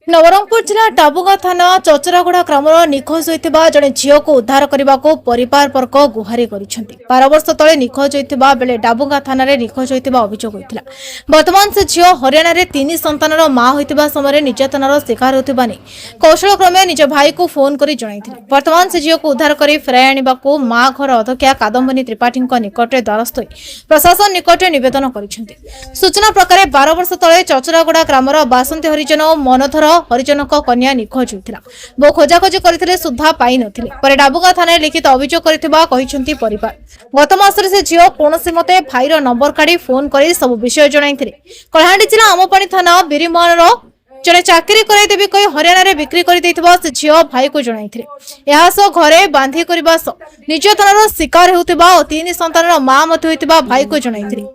नवरंगपुर जिला टाबुगा थाना चचरागुड़ा ग्राम निखोज होता जड़े झील को उद्धार करने को परिवार वर्ग गुहारि कर 12 वर्ष तले निखोज होता बेले डाबुगा थाना निखोज होता अभियोग होता। वर्तमान से झील हरियाणा रे 3 संतानर मां होता समय निर्यातनार शिकार होता नहीं कौशल क्रमे निज भाई को फोन कर जन। वर्तमान से झील को उद्धार कर फेराई आने को मां घर अध्यक्षा कादम्बिनी त्रिपाठी निकट द्वारस्थ प्रशासन निकट नवेदन कर सूचना प्रकार 12 वर्ष तले चचरागुड़ा ग्राम बासंती हरिजन और मनोधर हरिजन कन्या निखोज होता बो खोजाखोजी करते सुधा पाई नथिले पर डाबुगा थाना लिखित अभियोग करथिबा परिवार। गत मासरे से झील कौन मते भाईर नंबर काढ़ी फोन कर सब विषय जणाइथिले। कलाहांडी जिला आमपाणी थाना बिरिमान जड़े चाकरी करदेवी कही हरियाणा रे बिक्री कर से झील भाई को जणाइथिले। घरे बांधी करने निर्यातनार शिकार होता और 3 संतानर मां होता भाई को जणाइथिले।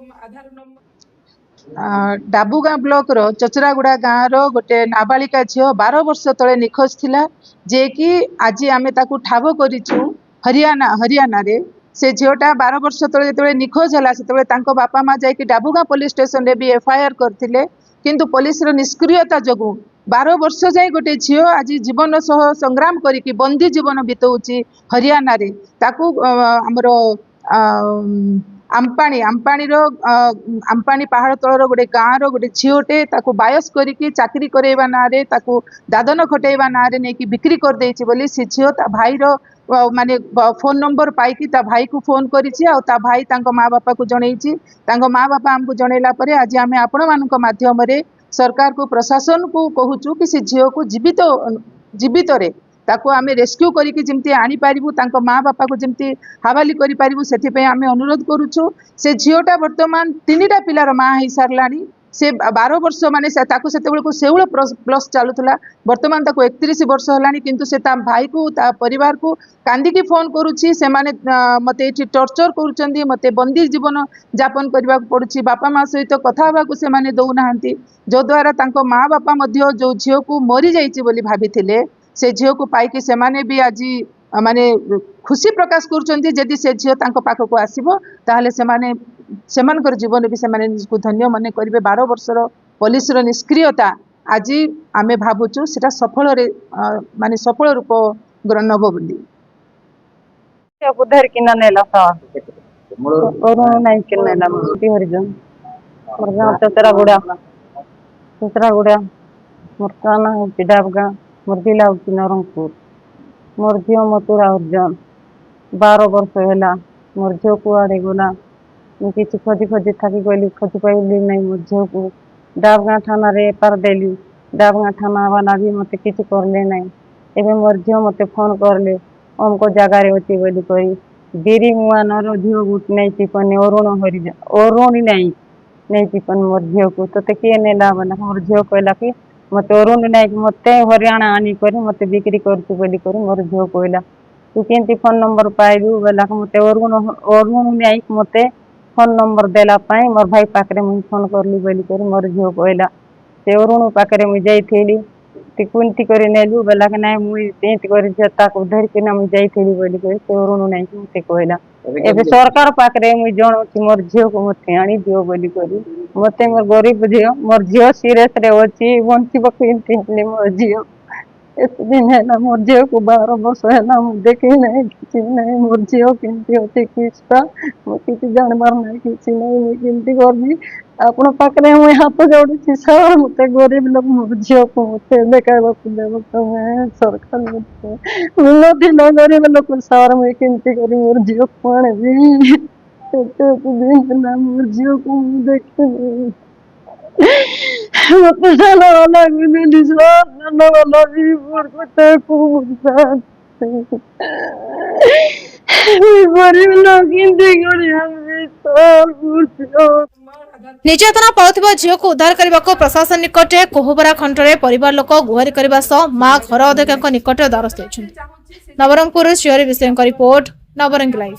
डाबुगा ब्लॉक रो चचरागुड़ा गाँव रो गोटे नाबालिका झील 12 वर्ष तले निखोज थिला जे कि आज आमे ताकू ठाब करिछु हरियाणा रे। से झीलटा 12 वर्ष तले जतले निखोज हला सेतले तांको बापा माँ जाइके डाबुगा पुलिस स्टेशन रे भी एफआईआर करथिले किंतु पुलिस रो निष्क्रियता जगु 12 वर्ष जाए गोटे झील आज जीवन सह संग्राम करिकी बंदी जीवन बितौची हरियाणा रे। ताकू हमरो आमपाणी पहाड़ तलर गोटे गाँव रो गोटे झीलटे ताकू बायस करिकी चाकरी करैबा ना रे ताकू दादन खटेबा ना रे नेकी बिक्री कर देछि बोली से झील ता भाई रो माने फोन नंबर पाइकी ता भाई को फोन करिछि आ ता भाई तांको माँ बापा को जणैछि। तांको माँ बापा हमको जणैला परे आज आमे आपण मानक माध्यम रे सरकार को प्रशासन को कहूछु कि से झील को जीवित रे ताको आमे रेस्क्यू करिकी जिमती आनी पारिबु तांको माँ बापा को जिमती हवाली करि पारिबु सेथि पे आमे अनुरोध करूछु। से झीलटा वर्तमान 3टा पिलार माँ ही सारलानी। से 12 वर्ष माने ताको सेतेबेल को सेउल प्लस चालुतला वर्तमान ताको 31 वर्ष हलानी किंतु से ता भाई को ता परिवार को कांदिकी फोन करूछि से माने मते एठी टॉर्चर करूचंदी मते बंदी जीवन यापन करबा पड़ुछि बापा माँ सहित कथा हबा को से माने दउ नाहंती जो द्वारा तांको माँ बापा मध्य जो झील को मरी जाइछि बोली भाबिथिले से झील को पाइकी से माने भी आज माने खुशी प्रकाश करुचंती जदि से झील तांको पाखको आसीबो ताहले से माने सेमानकर जीवन भी से माने निजको धन्य माने करिवे। 12 वर्षर पुलिस रो निष्क्रियता आज आमे भाबुचु सेटा सफल रे माने सफल रूप ग्रहण हो बोली उधर किना नेला सा और नहीं किनेला मोती हरिजन मोर गाँव चचरागुड़ा मोर काना डाबगा मोर जिला होची नवरंगपुर मोर झील मथुरा हरिजन 12 वर्ष है मोर झील को आड़े गला किसी खोजी खोजी थकी गली खोजी पाइली नहीं मोर झील को डाबगा थाना रे पार देली डाबगा थाना वाला भी मत किसी करले नहीं एवं मोर झील मत फोन करले हमको जगह रे होती बोली कही बिरी मुआ नर झील गुट नहीं चिपन अरुण हरिजन अरुण नहीं चिपन मोर झील को तो किए नेला बोला मोर झील कहला कि मत अरुण नायक मत हरियाणा आनी कर मत बिक्री कर मोर झील कहला तू केमती फोन नंबर पाइबू बोला मत अरुण नायक मत फोन नंबर देला मोर भाई पाखे मुझे फोन करली बोली मोर झील कहला से अरुण पाखे मुझे जाइली कुंती कर नेलु बोला कि ना मुझे धरिकिना मुझे जाइली बोली से अरुण नायक मत कहला एबे सरकार पाखे मुझे जनाऊँ मोर झील को मत आनी दियो बोली मत मोर गरीब झील मोर झील सीरियस रे अच्छी बंचब केमती मोर झील एत दिन है मोर झील को 12 वर्ष है देखी नहीं किसी नहीं मोर झील केमती अच्छे किसका किसी जानवर नहीं किसी नहीं मुझे केमती करबी आपण पाखे मुझे हाथ जोड़ी सर मत गरीब लोग मोर झील को मत देखा देव तुम्हें सरकार मत मिलती न गरीब लोग सर मुझे केमती करी मोर झील को आने दिन मोर झील को देखे मत जाना वाला भी जाना वाला भी मोर को गरीब लोग केमती करी हम निर्यातना पाउथिबा झील को उद्धार करने को प्रशासन निकट कोहबरा खंडरे परिवार लोक गुहारि करने सह मां घर अध्यक्ष निकट द्वारस्थ होइछन्ति। नवरंगपुर शिवरी विषय रिपोर्ट नवरंग लाइव।